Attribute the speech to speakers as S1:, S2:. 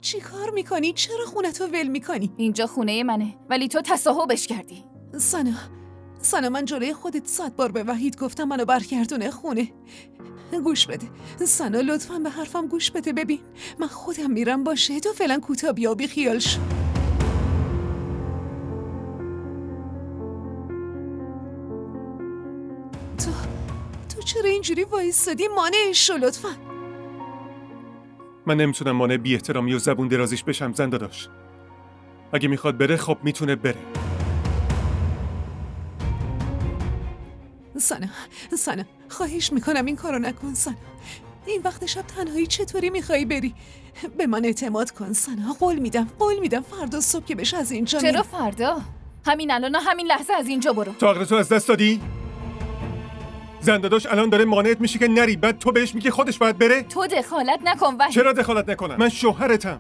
S1: چی کار میکنی؟ چرا خونتو ول میکنی؟
S2: اینجا خونه منه ولی تو تصاحبش کردی.
S1: سنا من جلوی خودت 100 بار به وحید گفتم منو برگردونه خونه. گوش بده سنا، لطفاً به حرفم گوش بده. ببین من خودم میرم باشه، تو فعلا کوتاه بیا و بی خیال شو. تو چرا اینجوری وایسادی؟ مانع شو لطفاً.
S3: من نمیتونم مانع بی احترامی و زبون درازیش بشم زن داداش. اگه میخواد بره خب میتونه بره.
S1: سنا خواهش میکنم این کارو نکن سنا. این وقت شب تنهایی چطوری میخوایی بری؟ به من اعتماد کن سنا، قول میدم فردا صبح که بشه از اینجا
S2: چرا
S1: میرم.
S2: فردا؟ همین الان، همین لحظه از اینجا برو.
S3: تو عقلتو از دست دادی؟ زن داداش الان داره مانعت میشه که نری، بعد تو بهش میگی خودش باید بره؟
S2: تو دخالت نکن وحید.
S3: چرا دخالت نکنم؟ من شوهرتم.